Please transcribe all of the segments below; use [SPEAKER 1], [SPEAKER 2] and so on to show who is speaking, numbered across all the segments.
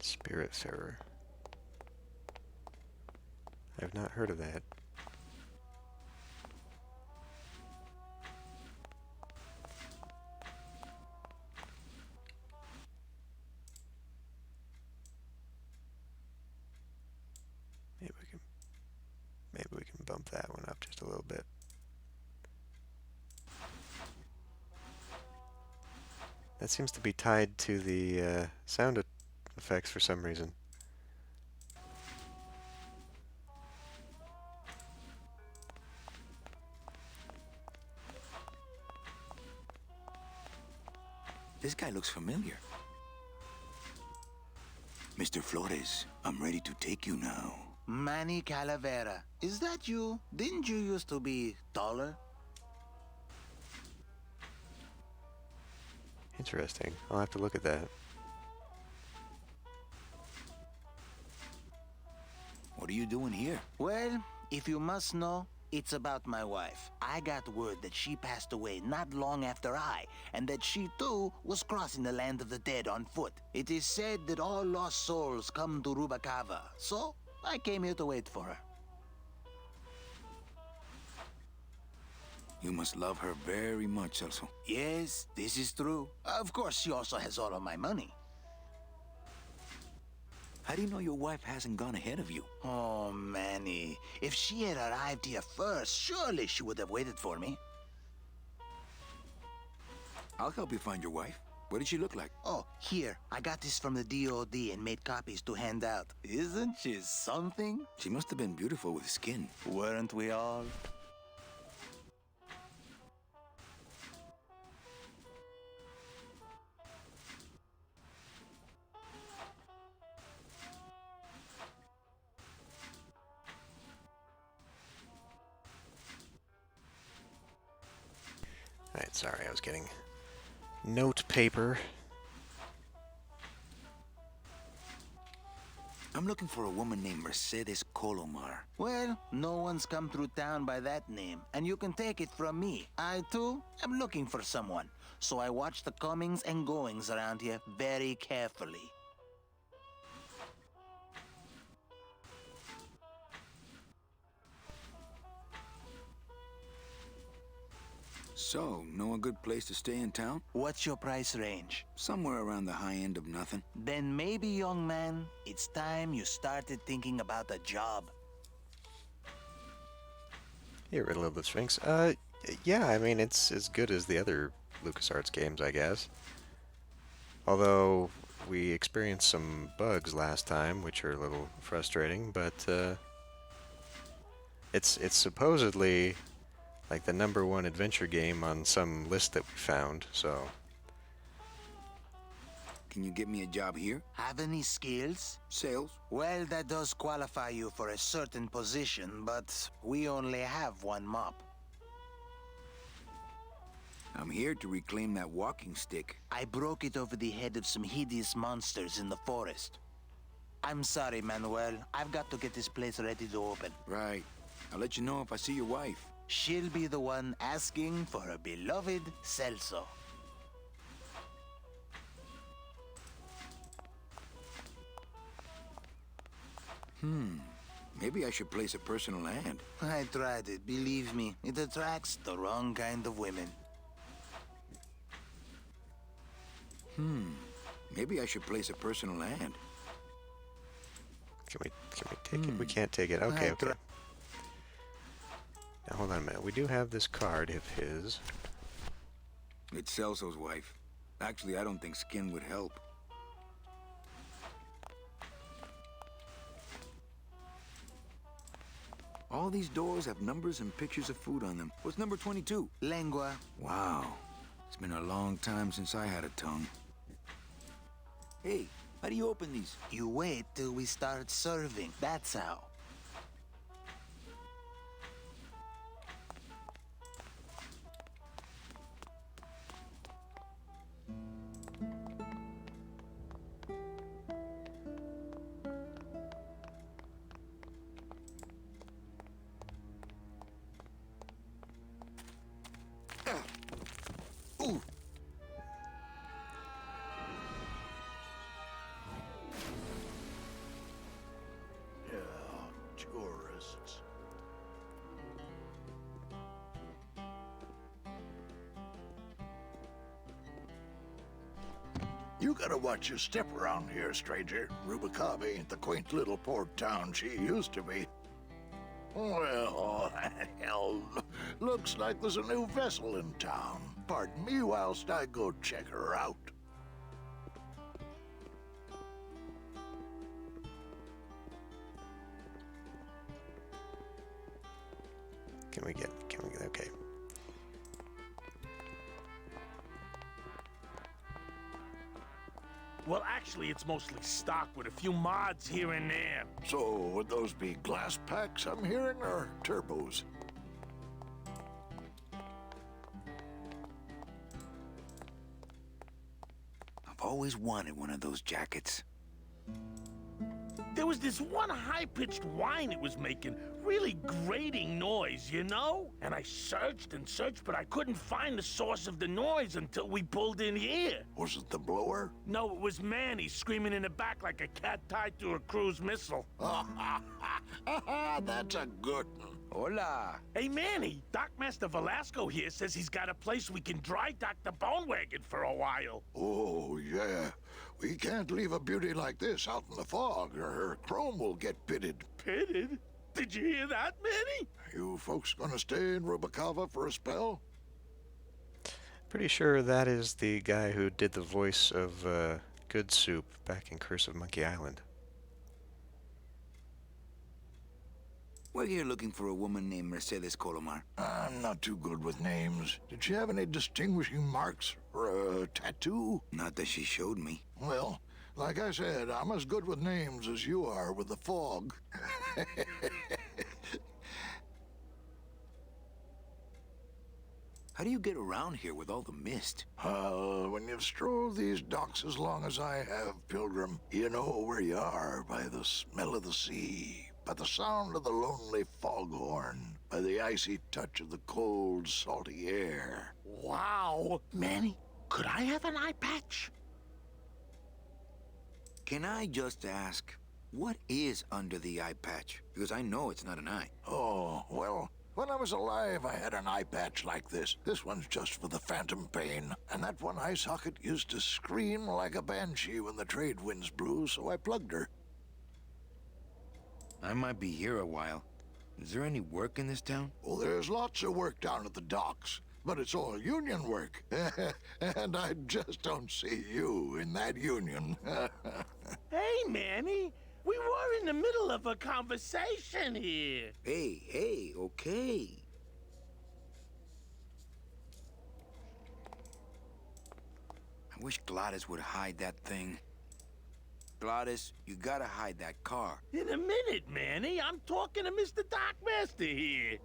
[SPEAKER 1] Spiritfarer. I've not heard of that. Maybe we can bump that one up just a little bit. That seems to be tied to the sound effects for some reason.
[SPEAKER 2] This guy looks familiar. Mr. Flores, I'm ready to take you now.
[SPEAKER 3] Manny Calavera. Is that you? Didn't you used to be taller?
[SPEAKER 1] Interesting. I'll have to look at that.
[SPEAKER 2] What are you doing here?
[SPEAKER 3] Well, if you must know, it's about my wife. I got word that she passed away not long after I, and that she too was crossing the land of the dead on foot. It is said that all lost souls come to Rubacava, so I came here to wait for her.
[SPEAKER 2] You must love her very much, Celso.
[SPEAKER 3] Yes, this is true. Of course, she also has all of my money.
[SPEAKER 2] How do you know your wife hasn't gone ahead of you?
[SPEAKER 3] Oh, Manny. If she had arrived here first, surely she would have waited for me.
[SPEAKER 2] I'll help you find your wife. What did she look like?
[SPEAKER 3] Oh, here. I got this from the DOD and made copies to hand out. Isn't she something?
[SPEAKER 2] She must have been beautiful with skin.
[SPEAKER 3] Weren't we all?
[SPEAKER 1] Alright, sorry, I was getting note paper.
[SPEAKER 2] I'm looking for a woman named Mercedes Colomar.
[SPEAKER 3] Well, no one's come through town by that name, and you can take it from me. I, too, am looking for someone, so I watch the comings and goings around here very carefully.
[SPEAKER 2] So, know a good place to stay in town?
[SPEAKER 3] What's your price range?
[SPEAKER 2] Somewhere around the high end of nothing.
[SPEAKER 3] Then maybe, young man, it's time you started thinking about a job.
[SPEAKER 1] Get rid of the Sphinx. Yeah, I mean, it's as good as the other LucasArts games, I guess. Although, we experienced some bugs last time, which are a little frustrating, but, it's supposedly like the #1 adventure game on some list that we found, so...
[SPEAKER 2] Can you get me a job here?
[SPEAKER 3] Have any skills?
[SPEAKER 2] Sales?
[SPEAKER 3] Well, that does qualify you for a certain position, but we only have one mop.
[SPEAKER 2] I'm here to reclaim that walking stick.
[SPEAKER 3] I broke it over the head of some hideous monsters in the forest. I'm sorry, Manuel. I've got to get this place ready to open.
[SPEAKER 2] Right. I'll let you know if I see your wife.
[SPEAKER 3] She'll be the one asking for her beloved Celso.
[SPEAKER 2] Maybe I should place a personal ad.
[SPEAKER 3] I tried it, believe me. It attracts the wrong kind of women.
[SPEAKER 2] Maybe I should place a personal ad.
[SPEAKER 1] Can we take it? We can't take it. Okay, okay. Now, hold on a minute. We do have this card of his.
[SPEAKER 2] It's Celso's wife. Actually, I don't think skin would help. All these doors have numbers and pictures of food on them. What's number 22?
[SPEAKER 3] Lengua.
[SPEAKER 2] Wow. It's been a long time since I had a tongue. Hey, how do you open these?
[SPEAKER 3] You wait till we start serving. That's how.
[SPEAKER 4] You gotta watch your step around here, stranger. Rubicava ain't the quaint little port town she used to be. Well, hell, looks like there's a new vessel in town. Pardon me whilst I go check her out.
[SPEAKER 1] Okay.
[SPEAKER 5] Well, actually, it's mostly stock with a few mods here and there.
[SPEAKER 4] So, would those be glass packs I'm hearing, or turbos?
[SPEAKER 2] I've always wanted one of those jackets.
[SPEAKER 5] There was this one high-pitched whine it was making, really grating noise, you know? And I searched and searched, but I couldn't find the source of the noise until we pulled in here.
[SPEAKER 4] Was it the blower?
[SPEAKER 5] No, it was Manny screaming in the back like a cat tied to a cruise missile.
[SPEAKER 4] That's a good one.
[SPEAKER 2] Hola.
[SPEAKER 5] Hey, Manny, Dockmaster Velasco here says he's got a place we can dry dock the bone wagon for a while.
[SPEAKER 4] Oh, yeah. We can't leave a beauty like this out in the fog, or her chrome will get pitted.
[SPEAKER 5] Pitted? Did you hear that, Manny?
[SPEAKER 4] You folks gonna stay in Rubicava for a spell?
[SPEAKER 1] Pretty sure that is the guy who did the voice of Good Soup back in Curse of Monkey Island.
[SPEAKER 2] We're here looking for a woman named Mercedes Colomar.
[SPEAKER 4] I'm not too good with names. Did she have any distinguishing marks or a tattoo?
[SPEAKER 2] Not that she showed me.
[SPEAKER 4] Well, like I said, I'm as good with names as you are with the fog.
[SPEAKER 2] How do you get around here with all the mist?
[SPEAKER 4] When you've strolled these docks as long as I have, Pilgrim, you know where you are by the smell of the sea, by the sound of the lonely foghorn, by the icy touch of the cold, salty air.
[SPEAKER 5] Wow. Manny, could I have an eye patch?
[SPEAKER 2] Can I just ask, what is under the eye patch? Because I know it's not an eye.
[SPEAKER 4] Oh, well, when I was alive, I had an eye patch like this. This one's just for the phantom pain. And that one eye socket used to scream like a banshee when the trade winds blew, so I plugged her.
[SPEAKER 2] I might be here a while. Is there any work in this town?
[SPEAKER 4] Well, there's lots of work down at the docks, but it's all union work. And I just don't see you in that union.
[SPEAKER 5] Hey, Manny, we were in the middle of a conversation here.
[SPEAKER 2] Hey, okay. I wish Gladys would hide that thing. Gladys, you gotta hide that car.
[SPEAKER 5] In a minute, Manny. I'm talking to Mr. Dockmaster here.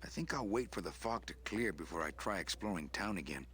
[SPEAKER 2] I think I'll wait for the fog to clear before I try exploring town again.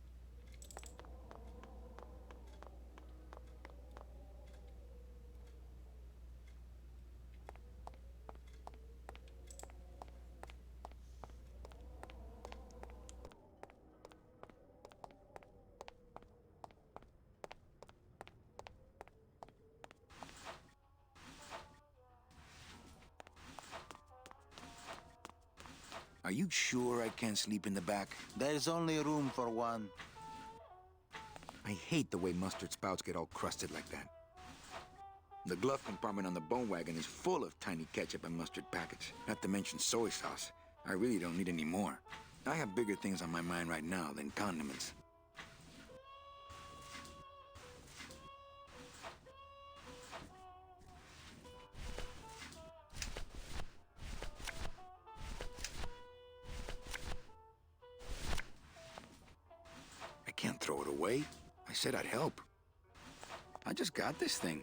[SPEAKER 2] Are you sure I can't sleep in the back?
[SPEAKER 3] There's only room for one.
[SPEAKER 2] I hate the way mustard spouts get all crusted like that. The glove compartment on the bone wagon is full of tiny ketchup and mustard packets, not to mention soy sauce. I really don't need any more. I have bigger things on my mind right now than condiments. I can't throw it away. I said I'd help. I just got this thing.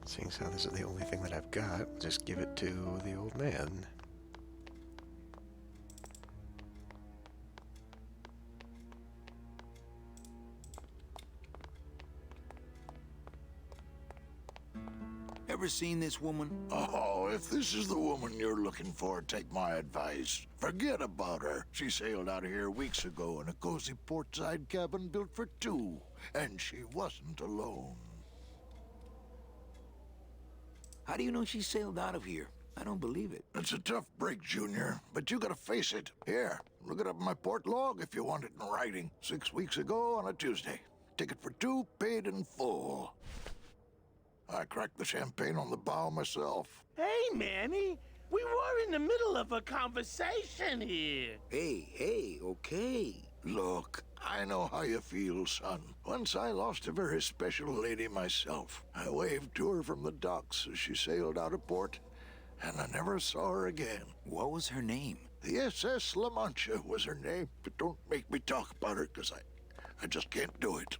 [SPEAKER 1] Seeing as how this is the only thing that I've got, I'll just give it to the old man.
[SPEAKER 2] ever seen this woman?
[SPEAKER 4] Oh, if this is the woman you're looking for, take my advice. Forget about her. She sailed out of here weeks ago in a cozy portside cabin built for two. And she wasn't alone.
[SPEAKER 2] How do you know she sailed out of here? I don't believe it.
[SPEAKER 4] It's a tough break, Junior, but you gotta face it. Here, look it up in my port log if you want it in writing. 6 weeks ago on a Tuesday. Ticket for two, paid in full. I cracked the champagne on the bow myself.
[SPEAKER 5] Hey, Manny. We were in the middle of a conversation here.
[SPEAKER 2] Hey, okay.
[SPEAKER 4] Look, I know how you feel, son. Once I lost a very special lady myself. I waved to her from the docks as she sailed out of port, and I never saw her again.
[SPEAKER 2] What was her name?
[SPEAKER 4] The SS La Mancha was her name, but don't make me talk about her, because I just can't do it.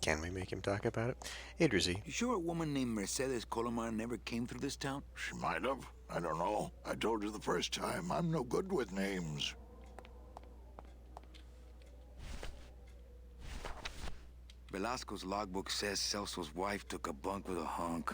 [SPEAKER 1] Can we make him talk about it? Hey, Drizzy.
[SPEAKER 2] You sure a woman named Mercedes Colomar never came through this town?
[SPEAKER 4] She might have. I don't know. I told you the first time, I'm no good with names.
[SPEAKER 2] Velasco's logbook says Celso's wife took a bunk with a hunk.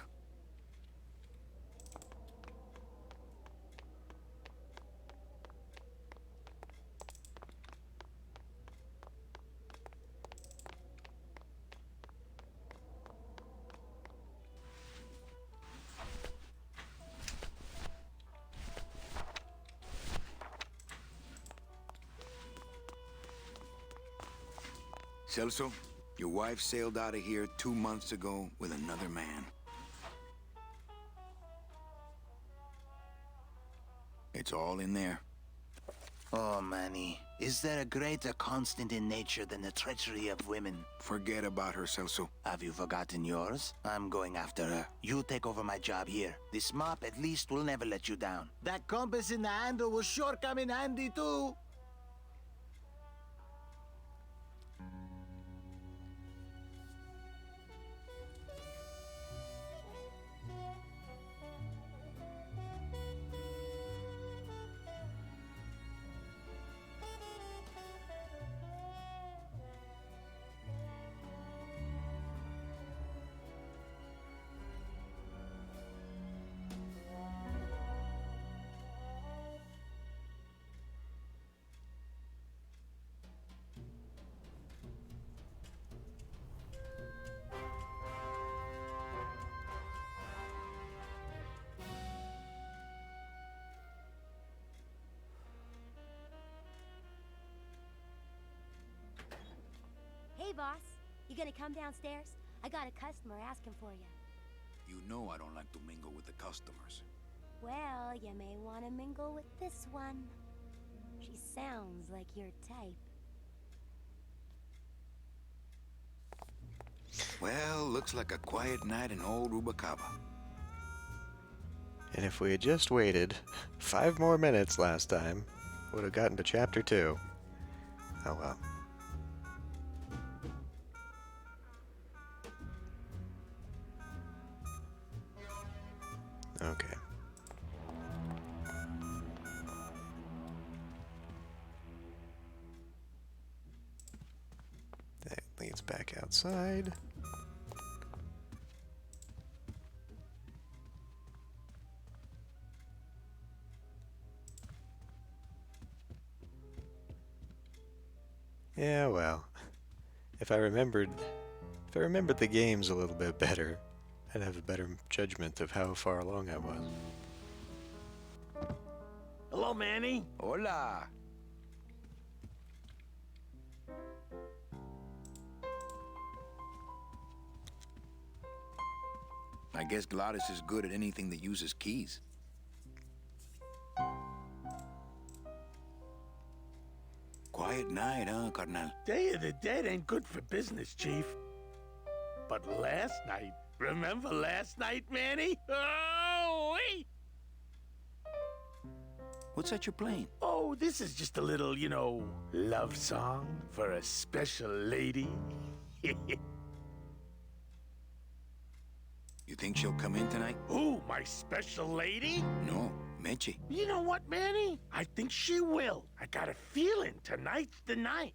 [SPEAKER 2] Celso, your wife sailed out of here 2 months ago with another man. It's all in there.
[SPEAKER 3] Oh, Manny, is there a greater constant in nature than the treachery of women?
[SPEAKER 2] Forget about her, Celso.
[SPEAKER 3] Have you forgotten yours? I'm going after her. You take over my job here. This mop at least will never let you down. That compass in the handle will sure come in handy, too.
[SPEAKER 6] Hey, boss. You gonna come downstairs? I got a customer asking for you.
[SPEAKER 2] You know I don't like to mingle with the customers.
[SPEAKER 6] Well, you may want to mingle with this one. She sounds like your type.
[SPEAKER 2] Well, looks like a quiet night in old Rubacaba.
[SPEAKER 1] And if we had just waited 5 more minutes last time, would have gotten to chapter 2. Oh well. Okay. That leads back outside. Yeah, well, if I remembered the games a little bit better, I'd have a better judgment of how far along I was.
[SPEAKER 5] Hello, Manny.
[SPEAKER 2] Hola. I guess Gladys is good at anything that uses keys. Quiet night, huh, carnal?
[SPEAKER 5] Day of the Dead ain't good for business, Chief. But last night, remember last night, Manny? Oh, wait!
[SPEAKER 2] What's that you're playing?
[SPEAKER 5] Oh, this is just a little, love song for a special lady.
[SPEAKER 2] You think she'll come in tonight?
[SPEAKER 5] Who, my special lady?
[SPEAKER 2] No, Meche.
[SPEAKER 5] You know what, Manny? I think she will. I got a feeling tonight's the night.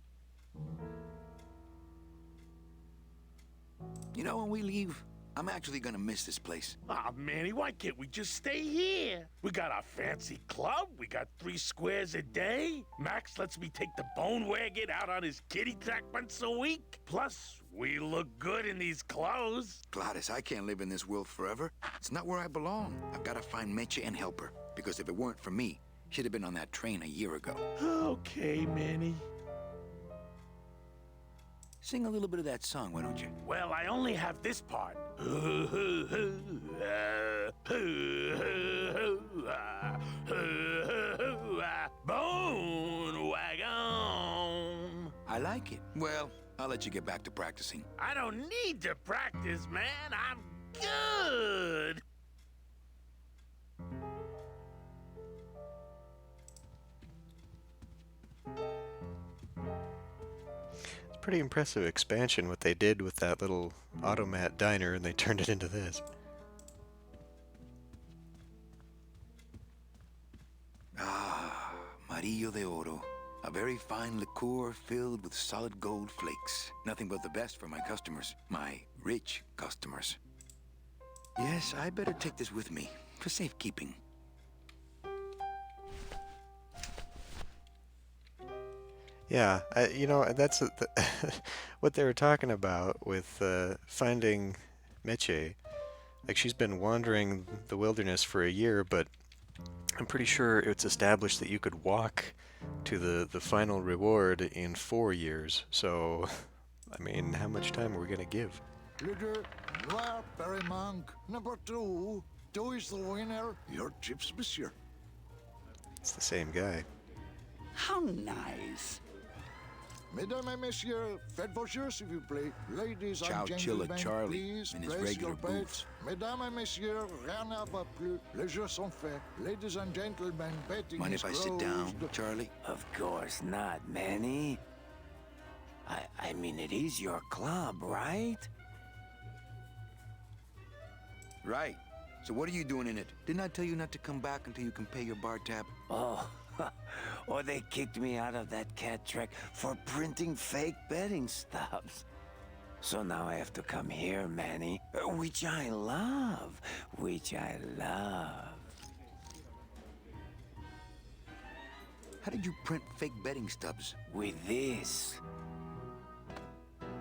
[SPEAKER 2] You know, when we leave, I'm actually gonna miss this place.
[SPEAKER 5] Aw, Manny, why can't we just stay here? We got our fancy club, we got 3 squares a day. Max lets me take the bone wagon out on his kitty track once a week. Plus, we look good in these clothes.
[SPEAKER 2] Gladys, I can't live in this world forever. It's not where I belong. I've gotta find Meche and help her. Because if it weren't for me, she'd have been on that train a year ago.
[SPEAKER 5] Okay, Manny.
[SPEAKER 2] Sing a little bit of that song, why don't you?
[SPEAKER 5] Well, I only have this part. Bone wagon.
[SPEAKER 2] I like it. Well, I'll let you get back to practicing.
[SPEAKER 5] I don't need to practice, man. I'm good.
[SPEAKER 1] Pretty impressive expansion what they did with that little automat diner, and they turned it into this.
[SPEAKER 2] Ah, Marillo de Oro. A very fine liqueur filled with solid gold flakes. Nothing but the best for my customers. My rich customers. Yes, I better take this with me for safekeeping.
[SPEAKER 1] Yeah, you know, that's what they were talking about with finding Meche. Like, she's been wandering the wilderness for a year, but I'm pretty sure it's established that you could walk to the final reward in 4 years. So, I mean, how much time are we going to give?
[SPEAKER 4] Leader, Noir Perrimanque, number 2. 2 is the winner. Your chips, monsieur.
[SPEAKER 1] It's the same guy.
[SPEAKER 7] How nice.
[SPEAKER 4] Mesdames et messieurs, faites vos jeux, s'il vous plaît. Ladies
[SPEAKER 2] Chow
[SPEAKER 4] and
[SPEAKER 2] Chilla
[SPEAKER 4] gentlemen,
[SPEAKER 2] Charlie
[SPEAKER 4] please
[SPEAKER 2] in his
[SPEAKER 4] place
[SPEAKER 2] regular
[SPEAKER 4] your bets.
[SPEAKER 2] boots.
[SPEAKER 4] Mesdames et messieurs, rien ne va plus. Les jeux sont faits. Ladies and gentlemen, betting
[SPEAKER 2] Mind
[SPEAKER 4] is
[SPEAKER 2] if I sit down,
[SPEAKER 4] closed.
[SPEAKER 2] Charlie?
[SPEAKER 3] Of course not, Manny. I mean, it is your club, right?
[SPEAKER 2] Right. So what are you doing in it? Didn't I tell you not to come back until you can pay your bar tab?
[SPEAKER 3] Oh, or they kicked me out of that cat track for printing fake betting stubs. So now I have to come here, Manny, which I love, which I love.
[SPEAKER 2] How did you print fake betting stubs?
[SPEAKER 3] With this.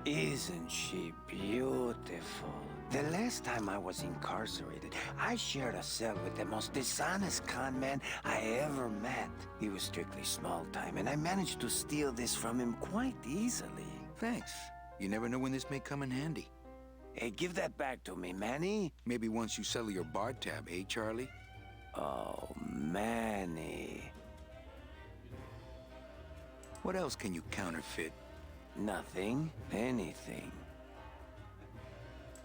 [SPEAKER 3] Isn't she beautiful? The last time I was incarcerated, I shared a cell with the most dishonest con man I ever met. He was strictly small time, and I managed to steal this from him quite easily.
[SPEAKER 2] Thanks. You never know when this may come in handy.
[SPEAKER 3] Hey, give that back to me, Manny.
[SPEAKER 2] Maybe once you settle your bar tab, eh, Charlie?
[SPEAKER 3] Oh, Manny.
[SPEAKER 2] What else can you counterfeit?
[SPEAKER 3] Nothing. Anything.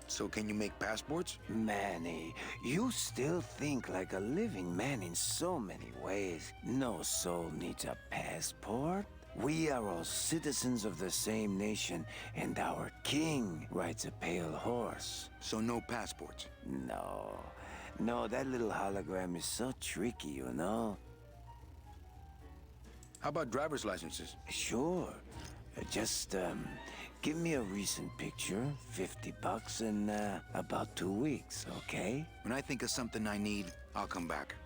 [SPEAKER 2] So can you make passports?
[SPEAKER 3] Manny, you still think like a living man in so many ways. No soul needs a passport. We are all citizens of the same nation, and our king rides a pale horse.
[SPEAKER 2] So no passports?
[SPEAKER 3] No, that little hologram is so tricky, you know?
[SPEAKER 2] How about driver's licenses?
[SPEAKER 3] Sure. Just, give me a recent picture, $50 in, about 2 weeks, okay?
[SPEAKER 2] When I think of something I need, I'll come back.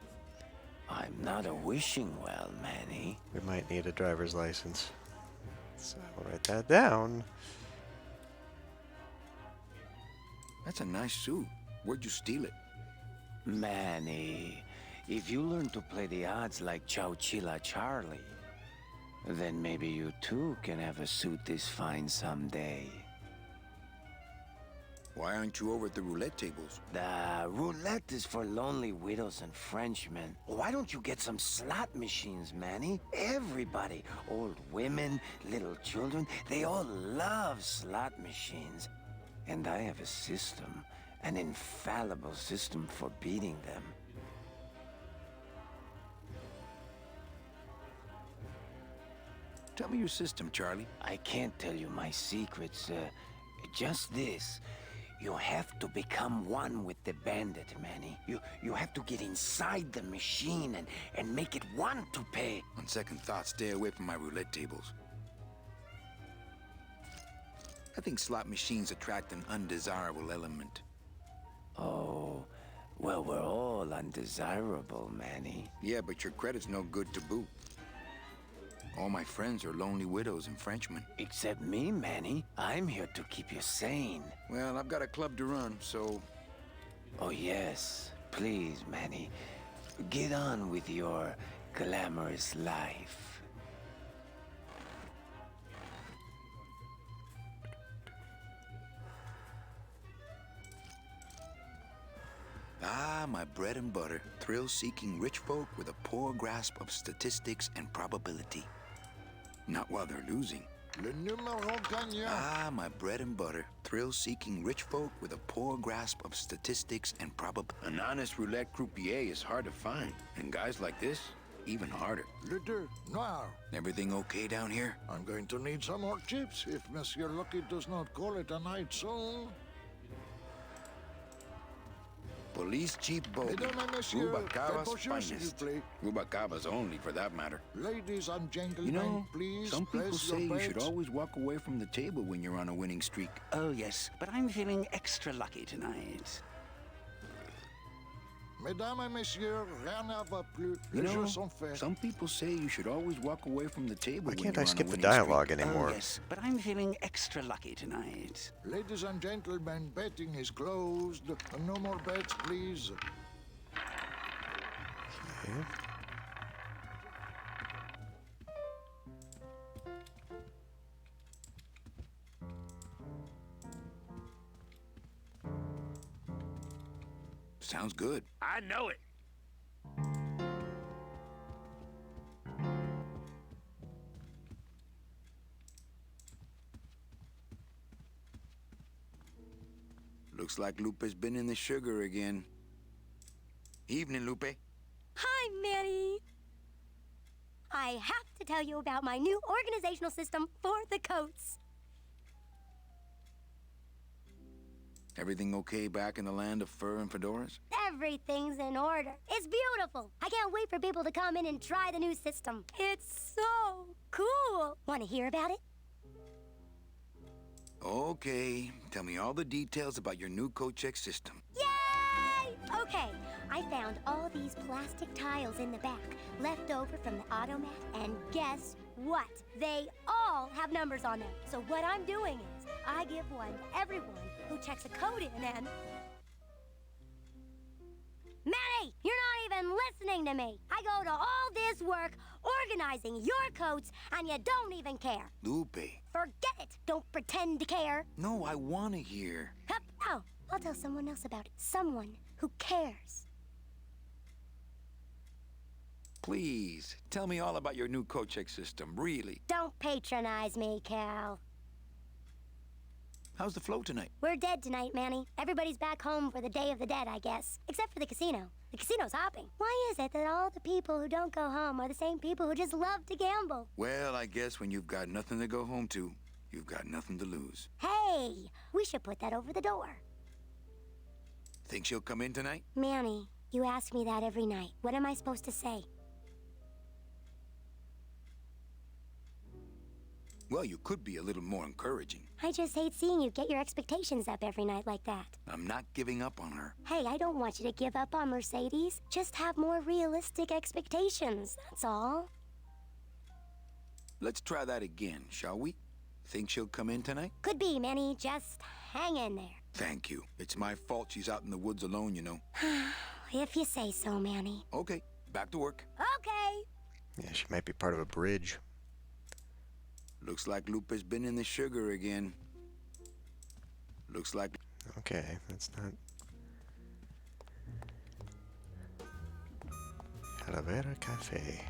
[SPEAKER 3] I'm not a wishing well, Manny.
[SPEAKER 1] We might need a driver's license. So I'll write that down.
[SPEAKER 2] That's a nice suit. Where'd you steal it?
[SPEAKER 3] Manny, if you learn to play the odds like Chowchilla Charlie, then maybe you too can have a suit this fine someday.
[SPEAKER 2] Why aren't you over at the roulette tables?
[SPEAKER 3] The roulette is for lonely widows and Frenchmen. Why don't you get some slot machines, Manny? Everybody, old women, little children, they all love slot machines. And I have a system, an infallible system for beating them.
[SPEAKER 2] Tell me your system, Charlie.
[SPEAKER 3] I can't tell you my secrets, just this. You have to become one with the bandit, Manny. You have to get inside the machine and make it want to pay.
[SPEAKER 2] On second thought, stay away from my roulette tables. I think slot machines attract an undesirable element.
[SPEAKER 3] Oh, well, we're all undesirable, Manny.
[SPEAKER 2] Yeah, but your credit's no good to boot. All my friends are lonely widows and Frenchmen.
[SPEAKER 3] Except me, Manny. I'm here to keep you sane.
[SPEAKER 2] Well, I've got a club to run, so...
[SPEAKER 3] Oh, yes. Please, Manny. Get on with your glamorous life.
[SPEAKER 2] Ah, my bread and butter. Thrill-seeking rich folk with a poor grasp of statistics and probability. Not while they're losing.
[SPEAKER 4] Le numéro gagnant.
[SPEAKER 2] Ah, my bread and butter. Thrill-seeking rich folk with a poor grasp of statistics and probability. An honest roulette croupier is hard to find. And guys like this, even harder.
[SPEAKER 4] Le deux noir.
[SPEAKER 2] Everything okay down here?
[SPEAKER 4] I'm going to need some more chips if Monsieur Lucky does not call it a night soon.
[SPEAKER 2] Police Chief Bogan.
[SPEAKER 4] Mesdames et messieurs,
[SPEAKER 2] Rubacaba's
[SPEAKER 4] faites vos jeux, s'il vous
[SPEAKER 2] finest.
[SPEAKER 4] plaît.
[SPEAKER 2] Rubacaba's only, for that matter.
[SPEAKER 4] Ladies and gentlemen,
[SPEAKER 2] You know,
[SPEAKER 4] please
[SPEAKER 2] some people
[SPEAKER 4] place
[SPEAKER 2] say
[SPEAKER 4] your
[SPEAKER 2] you should
[SPEAKER 4] bets.
[SPEAKER 2] always walk away from the table when you're on a winning streak.
[SPEAKER 7] Oh, yes, but I'm feeling extra lucky tonight.
[SPEAKER 4] Mesdames et messieurs, rien ne va plus.
[SPEAKER 2] You
[SPEAKER 4] Les
[SPEAKER 2] know,
[SPEAKER 4] jeux sont faits.
[SPEAKER 2] some people say you should always walk away from the table
[SPEAKER 1] Why
[SPEAKER 2] when
[SPEAKER 1] can't
[SPEAKER 2] you're
[SPEAKER 1] I
[SPEAKER 2] on
[SPEAKER 1] skip
[SPEAKER 2] a
[SPEAKER 1] the
[SPEAKER 2] winning
[SPEAKER 1] dialogue
[SPEAKER 2] streak.
[SPEAKER 1] anymore?
[SPEAKER 7] Oh, yes, but I'm feeling extra lucky tonight.
[SPEAKER 4] Ladies and gentlemen, betting is closed. No more bets, please.
[SPEAKER 1] Okay.
[SPEAKER 2] Sounds good.
[SPEAKER 5] I know it.
[SPEAKER 2] Looks like Lupe's been in the sugar again. Evening, Lupe.
[SPEAKER 6] Hi, Manny. I have to tell you about my new organizational system for the coats.
[SPEAKER 2] Everything okay back in the land of fur and fedoras?
[SPEAKER 6] Everything's in order. It's beautiful. I can't wait for people to come in and try the new system. It's so cool. Want to hear about it?
[SPEAKER 2] Okay, tell me all the details about your new coat check system.
[SPEAKER 6] Yay! Okay, I found all these plastic tiles in the back, left over from the automat, and guess what? They all have numbers on them. So what I'm doing is, I give one to everyone who checks a code in and... Manny, you're not even listening to me. I go to all this work organizing your coats, and you don't even care.
[SPEAKER 2] Lupe.
[SPEAKER 6] Forget it. Don't pretend to care.
[SPEAKER 2] No, I want to hear.
[SPEAKER 6] Hup. Oh, I'll tell someone else about it. Someone who cares.
[SPEAKER 2] Please, tell me all about your new coat check system, really.
[SPEAKER 6] Don't patronize me, Cal.
[SPEAKER 2] How's the flow tonight?
[SPEAKER 6] We're dead tonight, Manny. Everybody's back home for the Day of the Dead, I guess. Except for the casino. The casino's hopping. Why is it that all the people who don't go home are the same people who just love to gamble?
[SPEAKER 2] Well, I guess when you've got nothing to go home to, you've got nothing to lose.
[SPEAKER 6] Hey, we should put that over the door.
[SPEAKER 2] Think she'll come in tonight?
[SPEAKER 6] Manny, you ask me that every night. What am I supposed to say?
[SPEAKER 2] Well, you could be a little more encouraging.
[SPEAKER 6] I just hate seeing you get your expectations up every night like that.
[SPEAKER 2] I'm not giving up on her.
[SPEAKER 6] Hey, I don't want you to give up on Mercedes. Just have more realistic expectations, that's all.
[SPEAKER 2] Let's try that again, shall we? Think she'll come in tonight?
[SPEAKER 6] Could be, Manny. Just hang in there.
[SPEAKER 2] Thank you. It's my fault she's out in the woods alone, you know.
[SPEAKER 6] If you say so, Manny.
[SPEAKER 2] Okay, back to work.
[SPEAKER 6] Okay.
[SPEAKER 1] Yeah, she might be part of a bridge.
[SPEAKER 2] Looks like Lupe's been in the sugar again. Looks like...
[SPEAKER 1] Okay, that's not... Calavera Cafe.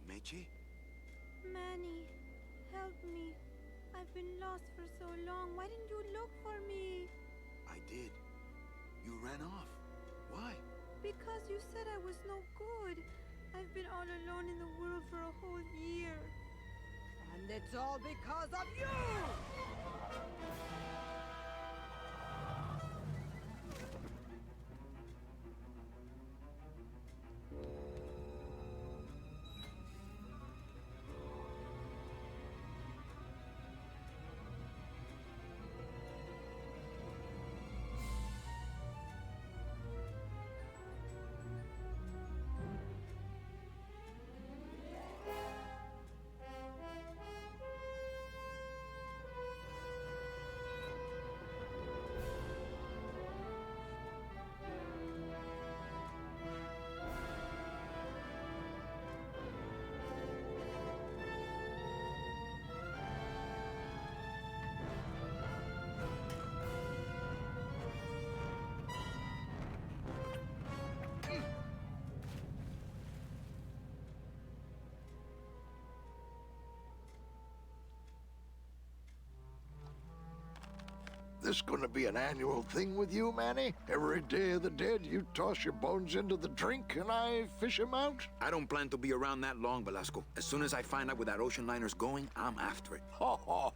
[SPEAKER 2] Meche?
[SPEAKER 8] Manny, help me. I've been lost for so long. Why didn't you look for me?
[SPEAKER 2] I did. You ran off. Why?
[SPEAKER 8] Because you said I was no good. I've been all alone in the world for a whole year. And it's all because of you!
[SPEAKER 4] this gonna be an annual thing with you, Manny? Every Day of the Dead, you toss your bones into the drink and I fish 'em out?
[SPEAKER 2] I don't plan to be around that long, Velasco. As soon as I find out where that ocean liner's going, I'm after it.
[SPEAKER 4] Ha ha!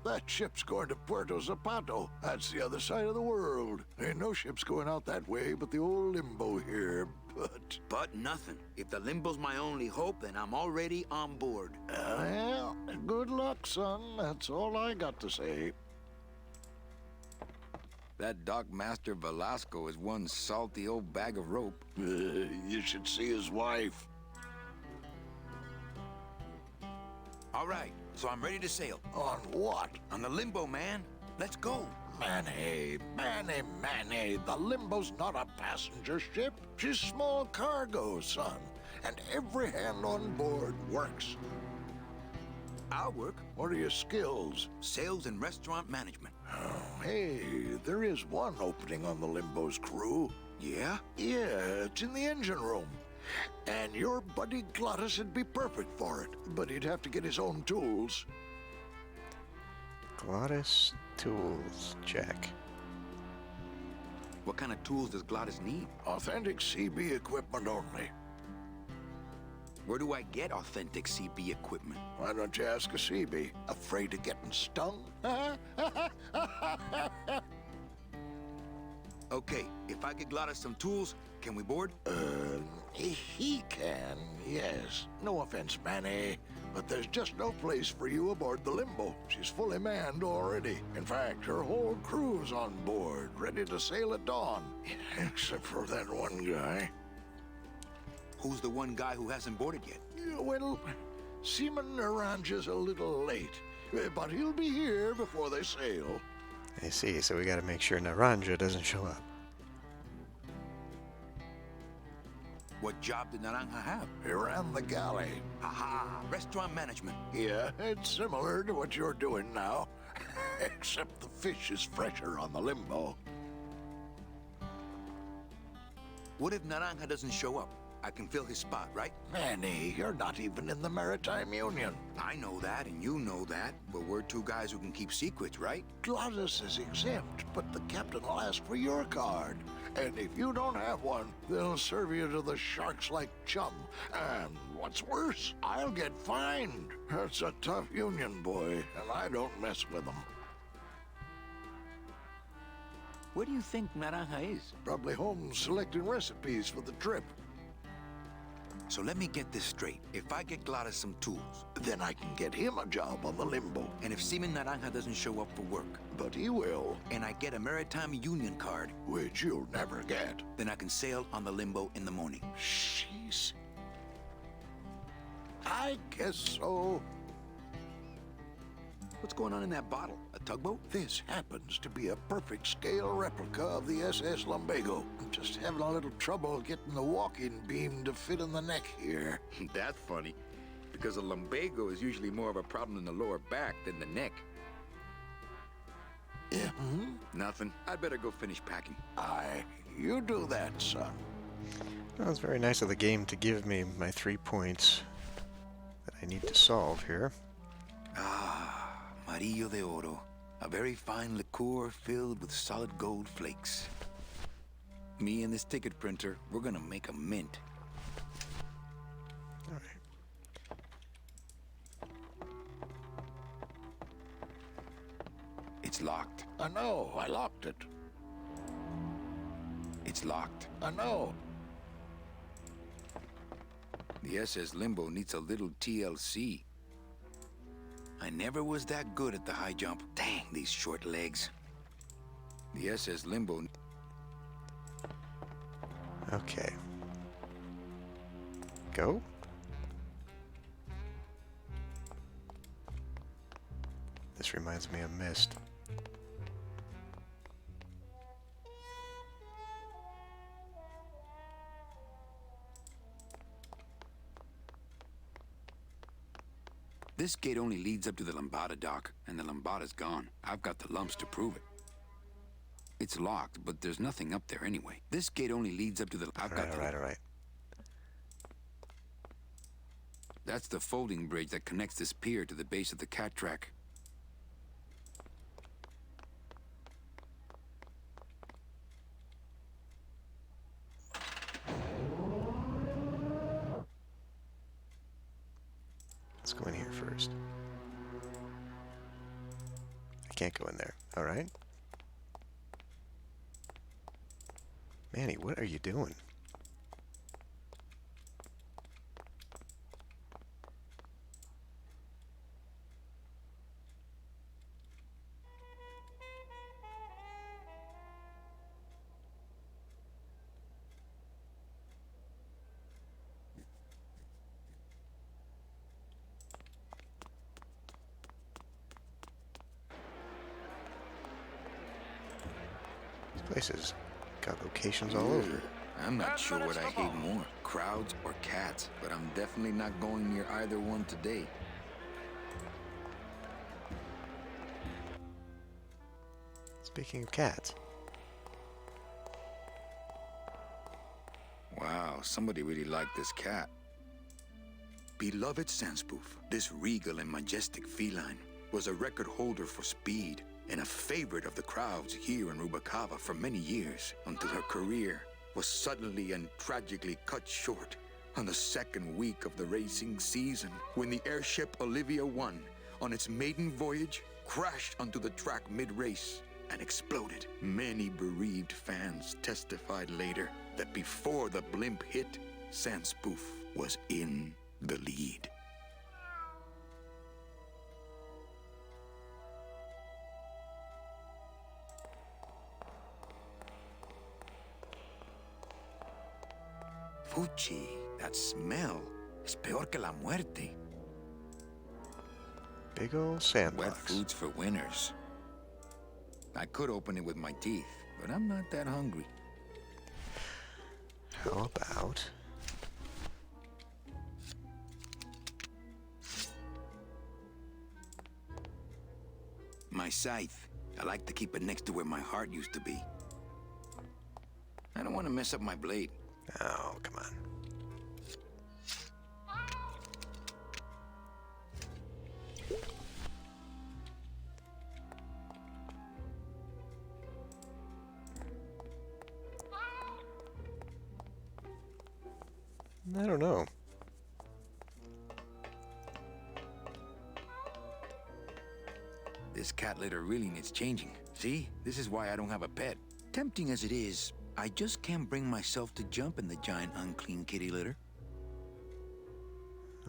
[SPEAKER 4] That ship's going to Puerto Zapato. That's the other side of the world. Ain't no ships going out that way but the old Limbo here, but...
[SPEAKER 2] But nothing. If the Limbo's my only hope, then I'm already on board.
[SPEAKER 4] Well, good luck, son. That's all I got to say.
[SPEAKER 2] That Dockmaster Velasco is one salty old bag of rope.
[SPEAKER 4] You should see his wife.
[SPEAKER 2] All right, so I'm ready to sail.
[SPEAKER 4] On what?
[SPEAKER 2] On the Limbo, man. Let's go.
[SPEAKER 4] Manny, the Limbo's not a passenger ship. She's small cargo, son. And every hand on board works.
[SPEAKER 2] I'll work.
[SPEAKER 4] What are your skills?
[SPEAKER 2] Sales and restaurant management.
[SPEAKER 4] Oh, hey, there is one opening on the Limbo's crew.
[SPEAKER 2] Yeah?
[SPEAKER 4] Yeah, it's in the engine room. And your buddy Glottis would be perfect for it, but he'd have to get his own tools.
[SPEAKER 1] Glottis tools, check.
[SPEAKER 2] What kind of tools does Glottis need?
[SPEAKER 4] Authentic CB equipment only.
[SPEAKER 2] Where do I get authentic CB equipment?
[SPEAKER 4] Why don't you ask a CB? Afraid of getting stung?
[SPEAKER 2] Okay, if I get Glottis some tools, can we board?
[SPEAKER 4] He can, yes. No offense, Manny, but there's just no place for you aboard the Limbo. She's fully manned already. In fact, her whole crew's on board, ready to sail at dawn. Except for that one guy.
[SPEAKER 2] Who's the one guy who hasn't boarded yet?
[SPEAKER 4] Yeah, well, Seaman Naranja's a little late, but he'll be here before they sail.
[SPEAKER 1] I see, so we gotta make sure Naranja doesn't show up.
[SPEAKER 2] What job did Naranja have?
[SPEAKER 4] He ran the galley.
[SPEAKER 2] Aha, restaurant management.
[SPEAKER 4] Yeah, it's similar to what you're doing now, except the fish is fresher on the Limbo.
[SPEAKER 2] What if Naranja doesn't show up? I can fill his spot, right?
[SPEAKER 4] Manny, you're not even in the Maritime Union.
[SPEAKER 2] I know that, and you know that, but we're two guys who can keep secrets, right?
[SPEAKER 4] Glottis is exempt, but the captain will ask for your card. And if you don't have one, they'll serve you to the sharks like chum. And what's worse, I'll get fined. That's a tough union, boy, and I don't mess with them.
[SPEAKER 2] Where do you think Naranja is?
[SPEAKER 4] Probably home selecting recipes for the trip.
[SPEAKER 2] So let me get this straight. If I get Glottis some tools,
[SPEAKER 4] Then I can get him a job on the Limbo.
[SPEAKER 2] and if Seaman Naranja doesn't show up for work,
[SPEAKER 4] But he will,
[SPEAKER 2] and I get a Maritime Union card,
[SPEAKER 4] which you'll never get.
[SPEAKER 2] then I can sail on the Limbo in the morning.
[SPEAKER 4] Jeez. I guess so.
[SPEAKER 2] What's going on in that bottle? A tugboat?
[SPEAKER 4] This happens to be a perfect scale replica of the SS Lumbago. I'm just having a little trouble getting the walking beam to fit in the neck here.
[SPEAKER 2] That's funny, because a lumbago is usually more of a problem in the lower back than the neck.
[SPEAKER 4] Yeah,
[SPEAKER 2] Nothing. I'd better go finish packing.
[SPEAKER 4] You do that, son.
[SPEAKER 1] Well, it's very nice of the game to give me my 3 points that I need to solve here.
[SPEAKER 2] Amarillo de Oro. A very fine liqueur filled with solid gold flakes. Me and this ticket printer, we're gonna make a mint.
[SPEAKER 1] All right.
[SPEAKER 2] It's locked.
[SPEAKER 4] I know, I locked it.
[SPEAKER 2] It's locked.
[SPEAKER 4] I know.
[SPEAKER 2] The SS Limbo needs a little TLC. I never was that good at the high jump. Dang, these short legs. The SS Limbo...
[SPEAKER 1] Okay. Go. This reminds me of Mist.
[SPEAKER 2] This gate only leads up to the Lambada dock, and the Lambada's gone. I've got the lumps to prove it. It's locked, but there's nothing up there anyway. This gate only leads up to the...
[SPEAKER 1] All right.
[SPEAKER 2] That's the folding bridge that connects this pier to the base of the cat track.
[SPEAKER 1] Let's go in here first. I can't go in there. Alright. Manny, what are you doing? This place has got locations all over.
[SPEAKER 2] I'm not sure what I hate more, crowds or cats, but I'm definitely not going near either one today.
[SPEAKER 1] Speaking of cats.
[SPEAKER 2] Wow, somebody really liked this cat. Beloved Sandspoof, this regal and majestic feline, was a record holder for speed and a favorite of the crowds here in Rubacava for many years, until her career was suddenly and tragically cut short on the second week of the racing season, when the airship Olivia 1, on its maiden voyage, crashed onto the track mid-race and exploded. Many bereaved fans testified later that before the blimp hit, Sandspoof was in the lead. Fuchi, that smell is peor que la muerte.
[SPEAKER 1] Big ol' sandbox.
[SPEAKER 2] Wet foods for winners. I could open it with my teeth, but I'm not that hungry.
[SPEAKER 1] How about...
[SPEAKER 2] My scythe. I like to keep it next to where my heart used to be. I don't want to mess up my blade.
[SPEAKER 1] Oh, come on. I don't know.
[SPEAKER 2] This cat litter really needs changing. See? This is why I don't have a pet. Tempting as it is, I just can't bring myself to jump in the giant unclean kitty litter.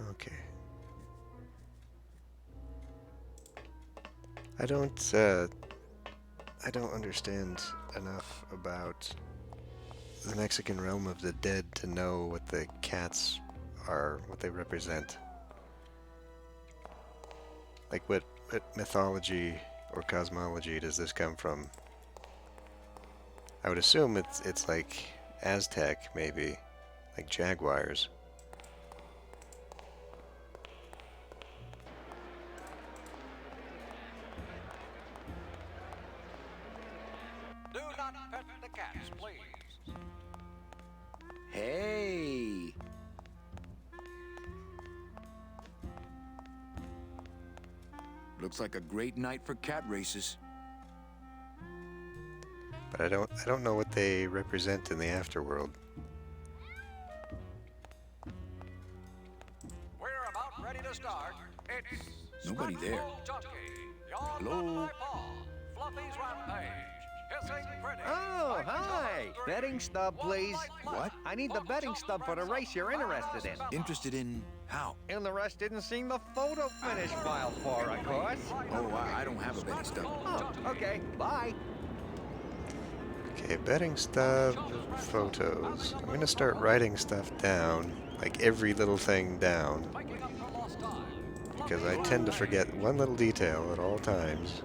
[SPEAKER 1] Okay. I don't understand enough about the Mexican realm of the dead to know what the cats are, what they represent. Like, what mythology or cosmology does this come from? I would assume it's like Aztec, maybe, like jaguars.
[SPEAKER 9] Do not pet the cats, please.
[SPEAKER 2] Hey! Looks like a great night for cat races.
[SPEAKER 1] But I don't know what they represent in the afterworld.
[SPEAKER 9] We're about ready to start. It's
[SPEAKER 2] Nobody there.
[SPEAKER 9] Scratchable Junkie, Yawn
[SPEAKER 2] Hello?
[SPEAKER 9] on My Paw, Fluffy's Rampage, Hissing Pretty.
[SPEAKER 10] Oh, hi! Betting stub, please.
[SPEAKER 2] What?
[SPEAKER 10] I need the betting stub for the race you're interested in.
[SPEAKER 2] Interested in how?
[SPEAKER 10] And the rest didn't seem the photo finish file for, of course.
[SPEAKER 2] Oh, I don't have a betting stub.
[SPEAKER 10] Oh, okay. Bye.
[SPEAKER 1] Okay, betting stub, photos. I'm gonna start writing stuff down, like every little thing down,
[SPEAKER 9] Making up for lost time.
[SPEAKER 1] because I tend to forget one little detail at all times.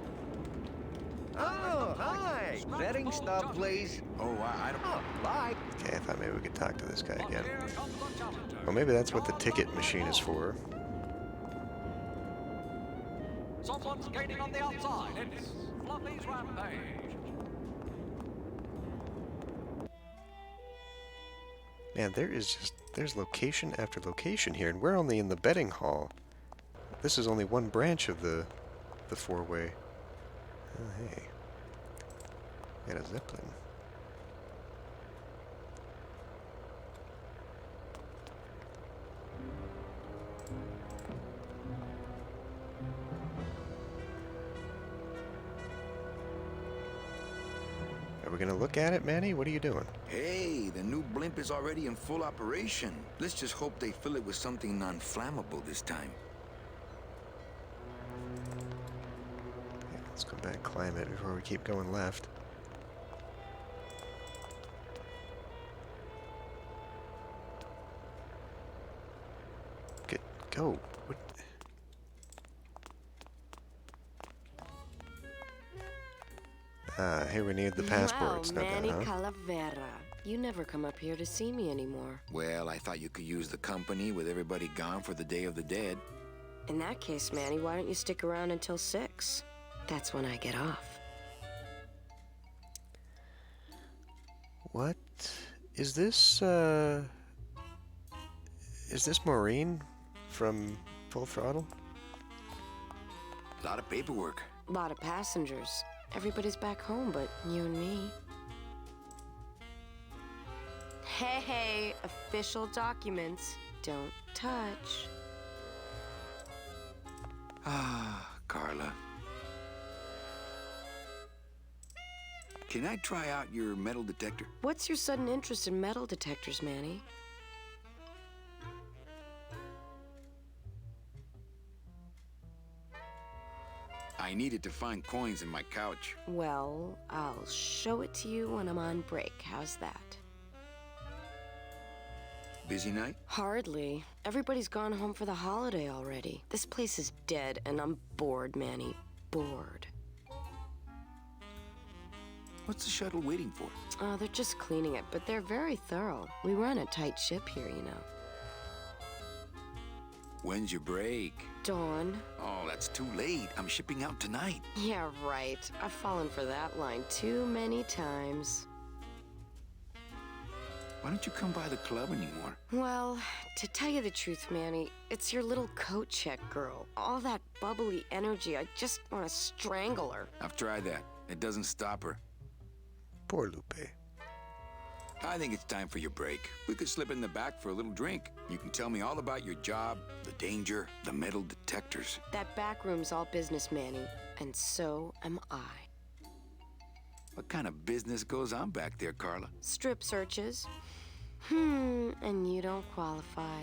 [SPEAKER 10] Oh, hi! Betting stub, please.
[SPEAKER 2] Oh, I don't...
[SPEAKER 10] Oh, bye.
[SPEAKER 1] Okay, I thought maybe we could talk to this guy again.
[SPEAKER 9] Here comes the challenger.
[SPEAKER 1] Well, maybe that's what the ticket machine is for.
[SPEAKER 9] Someone's gaining on the outside. It's Fluffy's Rampage.
[SPEAKER 1] Man, there's location after location here, and we're only in the betting hall. This is only one branch of the four-way. Oh, hey. Got a Zeppelin. gonna look at it, Manny? What are you doing?
[SPEAKER 2] Hey, the new blimp is already in full operation. Let's just hope they fill it with something non-flammable this time.
[SPEAKER 1] Okay, let's go back, climb it before we keep going left. Go. What? Here we need the passports.
[SPEAKER 11] Wow,
[SPEAKER 1] No
[SPEAKER 11] Manny
[SPEAKER 1] doubt, huh?
[SPEAKER 11] Calavera. You never come up here to see me anymore.
[SPEAKER 2] Well, I thought you could use the company with everybody gone for the Day of the Dead.
[SPEAKER 11] In that case, Manny, why don't you stick around until 6? That's when I get off.
[SPEAKER 1] What? Is this Maureen from Full Throttle?
[SPEAKER 2] A lot of paperwork.
[SPEAKER 11] A lot of passengers. Everybody's back home but you and me. Hey, official documents. Don't touch.
[SPEAKER 2] Ah, Carla. Can I try out your metal detector?
[SPEAKER 11] What's your sudden interest in metal detectors, Manny?
[SPEAKER 2] I needed to find coins in my couch.
[SPEAKER 11] Well, I'll show it to you when I'm on break. How's that?
[SPEAKER 2] Busy night?
[SPEAKER 11] Hardly. Everybody's gone home for the holiday already. This place is dead, and I'm bored, Manny. Bored.
[SPEAKER 2] What's the shuttle waiting for?
[SPEAKER 11] They're just cleaning it, but they're very thorough. We run a tight ship here, you know.
[SPEAKER 2] When's your break?
[SPEAKER 11] Dawn.
[SPEAKER 2] Oh, that's too late. I'm shipping out tonight.
[SPEAKER 11] Yeah, right. I've fallen for that line too many times.
[SPEAKER 2] Why don't you come by the club anymore?
[SPEAKER 11] Well, to tell you the truth, Manny, it's your little coat check girl. All that bubbly energy, I just want to strangle her.
[SPEAKER 2] I've tried that. It doesn't stop her.
[SPEAKER 1] Poor Lupe.
[SPEAKER 2] I think it's time for your break. We could slip in the back for a little drink. You can tell me all about your job, the danger, the metal detectors.
[SPEAKER 11] That back room's all business, Manny, and so am I.
[SPEAKER 2] What kind of business goes on back there, Carla?
[SPEAKER 11] Strip searches. And you don't qualify.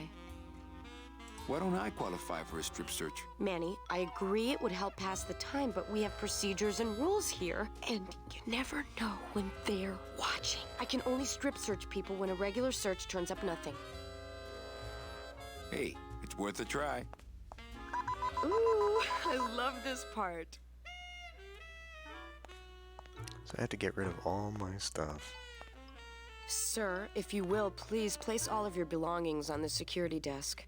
[SPEAKER 2] Why don't I qualify for a strip search?
[SPEAKER 11] Manny, I agree it would help pass the time, but we have procedures and rules here, and you never know when they're watching. I can only strip search people when a regular search turns up nothing.
[SPEAKER 2] Hey, it's worth a try.
[SPEAKER 11] Ooh, I love this part.
[SPEAKER 1] So I have to get rid of all my stuff.
[SPEAKER 11] Sir, if you will, please place all of your belongings on the security desk.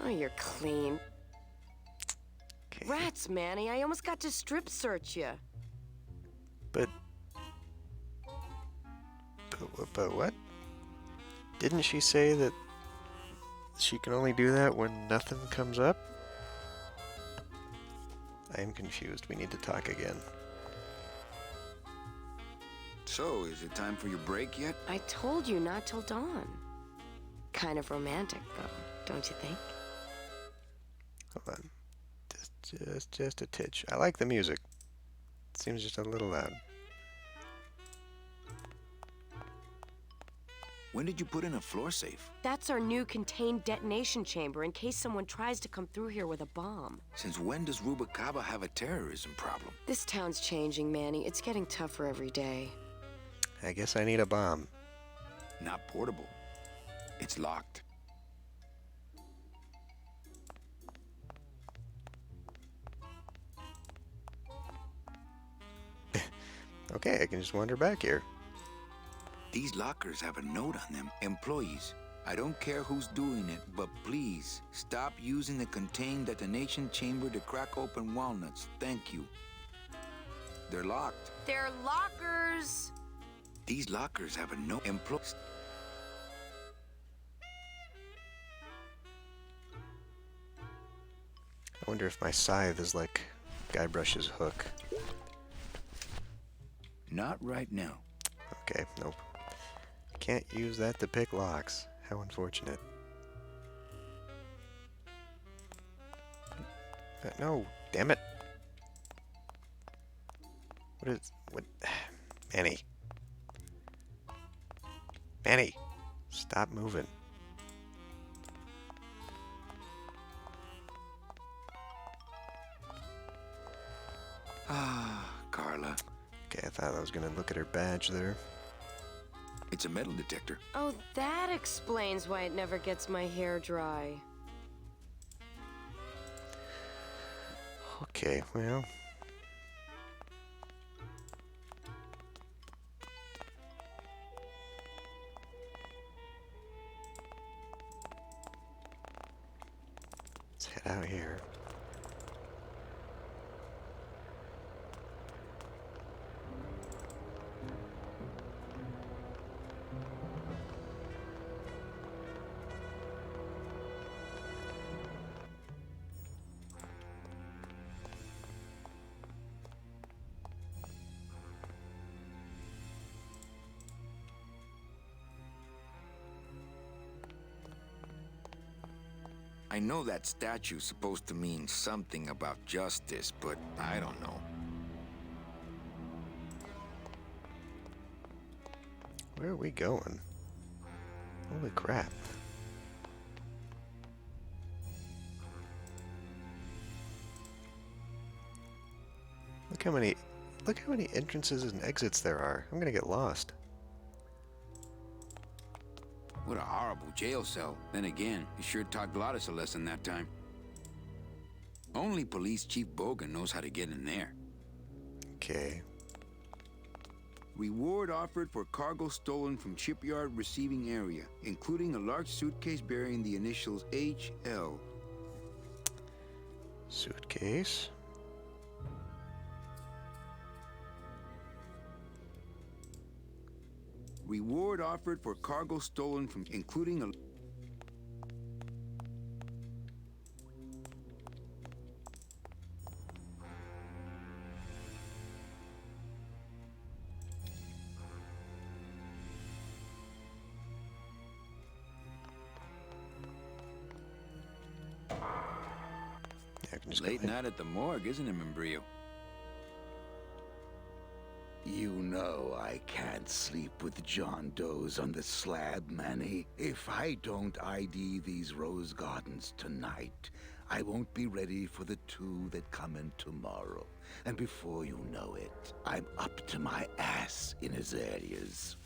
[SPEAKER 11] Oh, you're clean.
[SPEAKER 1] Okay.
[SPEAKER 11] Rats, Manny, I almost got to strip search you.
[SPEAKER 1] But what? Didn't she say that she can only do that when nothing comes up? I am confused. We need to talk again.
[SPEAKER 2] So, is it time for your break yet?
[SPEAKER 11] I told you not till dawn. Kind of romantic, though, don't you think?
[SPEAKER 1] Hold on. Just a titch. I like the music. It seems just a little loud.
[SPEAKER 2] When did you put in a floor safe?
[SPEAKER 11] That's our new contained detonation chamber in case someone tries to come through here with a bomb.
[SPEAKER 2] Since when does Rubacaba have a terrorism problem?
[SPEAKER 11] This town's changing, Manny. It's getting tougher every day.
[SPEAKER 1] I guess I need a bomb.
[SPEAKER 2] Not portable. It's locked.
[SPEAKER 1] Okay, I can just wander back here.
[SPEAKER 2] These lockers have a note on them. Employees, I don't care who's doing it, but please stop using the contained detonation chamber to crack open walnuts. Thank you. They're locked.
[SPEAKER 11] They're lockers!
[SPEAKER 2] These lockers have a note. Employees.
[SPEAKER 1] I wonder if my scythe is like Guybrush's hook.
[SPEAKER 2] Not right now.
[SPEAKER 1] Okay, nope. Can't use that to pick locks. How unfortunate. No, damn it. What? Manny. Manny, stop moving.
[SPEAKER 2] Ah, Carla.
[SPEAKER 1] Okay, I thought I was gonna look at her badge there.
[SPEAKER 2] It's a metal detector.
[SPEAKER 11] Oh, that explains why it never gets my hair dry.
[SPEAKER 1] Okay, well. Let's head out here.
[SPEAKER 2] I know that statue's supposed to mean something about justice, but I don't know.
[SPEAKER 1] Where are we going? Holy crap. Look how many entrances and exits there are. I'm gonna get lost.
[SPEAKER 2] What a horrible jail cell. Then again, he sure taught Gladys a lesson that time. Only Police Chief Bogan knows how to get in there.
[SPEAKER 1] Okay.
[SPEAKER 2] Reward offered for cargo stolen from shipyard receiving area, including a large suitcase bearing the initials HL.
[SPEAKER 1] Suitcase.
[SPEAKER 2] Reward offered for cargo stolen from, including a...
[SPEAKER 1] Yeah, I can just
[SPEAKER 2] Late
[SPEAKER 1] go in.
[SPEAKER 2] night at the morgue, isn't it, Membrillo?
[SPEAKER 12] You know I can't sleep with John Doe's on the slab, Manny. If I don't ID these rose gardens tonight, I won't be ready for the two that come in tomorrow. And before you know it, I'm up to my ass in azaleas.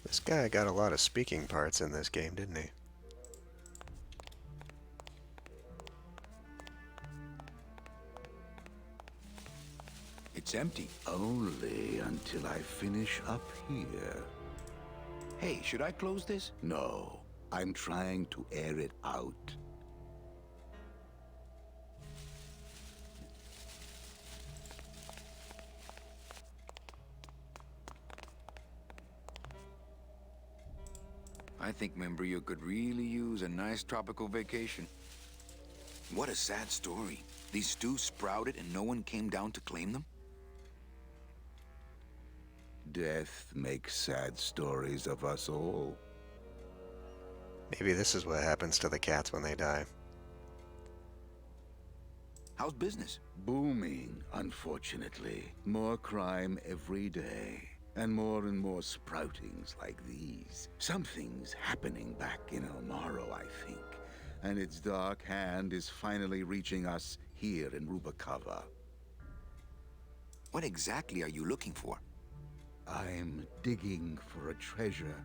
[SPEAKER 1] This guy got a lot of speaking parts in this game, didn't he?
[SPEAKER 2] It's empty.
[SPEAKER 12] Only until I finish up here.
[SPEAKER 2] Hey, should I close this?
[SPEAKER 12] No, I'm trying to air it out.
[SPEAKER 2] I think Membrillo could really use a nice tropical vacation. What a sad story. These stews sprouted and no one came down to claim them?
[SPEAKER 12] Death makes sad stories of us all.
[SPEAKER 1] Maybe this is what happens to the cats when they die.
[SPEAKER 2] How's business?
[SPEAKER 12] Booming, unfortunately. More crime every day. And more sproutings like these. Something's happening back in Elmaro, I think. And its dark hand is finally reaching us here in Rubacava.
[SPEAKER 2] What exactly are you looking for?
[SPEAKER 12] I'm digging for a treasure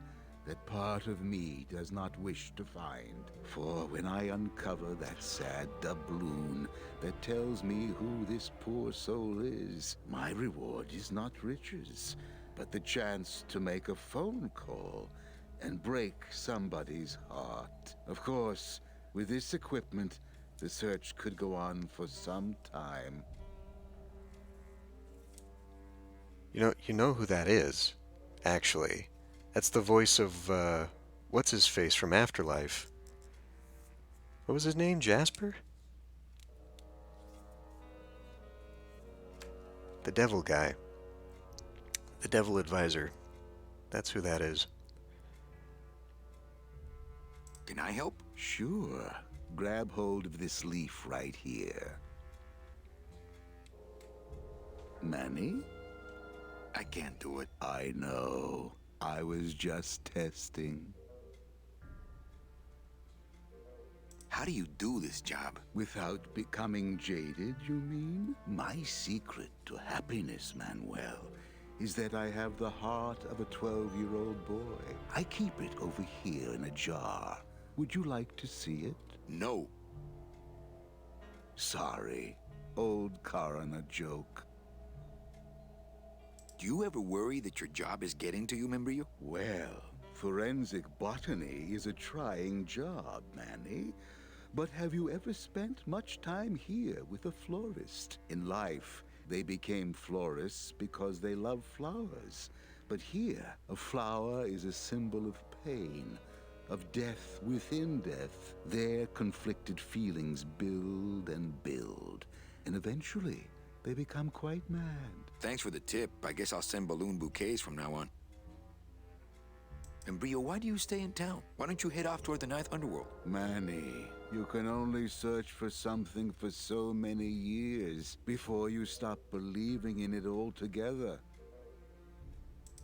[SPEAKER 12] that part of me does not wish to find. For when I uncover that sad doubloon that tells me who this poor soul is, my reward is not riches, but the chance to make a phone call and break somebody's heart. Of course, with this equipment, the search could go on for some time.
[SPEAKER 1] You know who that is, actually. That's the voice of, what's-his-face from Afterlife. What was his name? Jasper? The devil guy. The devil advisor. That's who that is.
[SPEAKER 2] Can I help?
[SPEAKER 12] Sure. Grab hold of this leaf right here. Manny?
[SPEAKER 2] I can't do it.
[SPEAKER 12] I know. I was just testing.
[SPEAKER 2] How do you do this job?
[SPEAKER 12] Without becoming jaded, you mean? My secret to happiness, Manuel, is that I have the heart of a 12-year-old boy. I keep it over here in a jar. Would you like to see it?
[SPEAKER 2] No.
[SPEAKER 12] Sorry. Old coroner joke.
[SPEAKER 2] Do you ever worry that your job is getting to you, Membrillo?
[SPEAKER 12] Well, forensic botany is a trying job, Manny. But have you ever spent much time here with a florist? In life, they became florists because they love flowers. But here, a flower is a symbol of pain, of death within death. Their conflicted feelings build and build, and eventually, they become quite mad.
[SPEAKER 2] Thanks for the tip. I guess I'll send balloon bouquets from now on. Membrillo, why do you stay in town? Why don't you head off toward the Ninth Underworld?
[SPEAKER 12] Manny, you can only search for something for so many years before you stop believing in it altogether.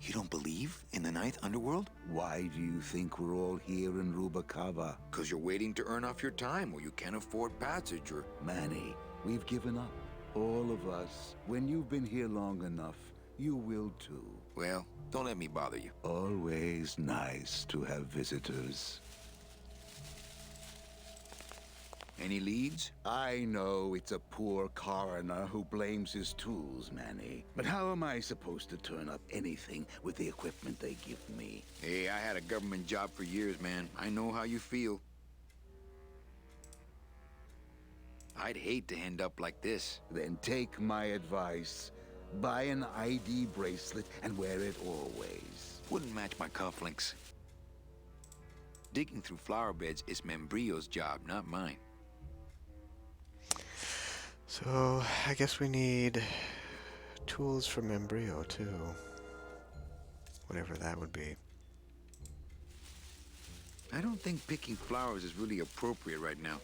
[SPEAKER 2] You don't believe in the Ninth Underworld?
[SPEAKER 12] Why do you think we're all here in Rubacava?
[SPEAKER 2] Because you're waiting to earn off your time, or you can't afford passage, or...
[SPEAKER 12] Manny, we've given up. All of us. When you've been here long enough, you will too.
[SPEAKER 2] Well, don't let me bother you.
[SPEAKER 12] Always nice to have visitors.
[SPEAKER 2] Any leads?
[SPEAKER 12] I know it's a poor coroner who blames his tools, Manny. But how am I supposed to turn up anything with the equipment they give me?
[SPEAKER 2] Hey, I had a government job for years, man. I know how you feel. I'd hate to end up like this.
[SPEAKER 12] Then take my advice. Buy an ID bracelet and wear it always.
[SPEAKER 2] Wouldn't match my cufflinks. Digging through flower beds is Membrillo's job, not mine.
[SPEAKER 1] So, I guess we need tools from Membrillo, too. Whatever that would be.
[SPEAKER 2] I don't think picking flowers is really appropriate right now.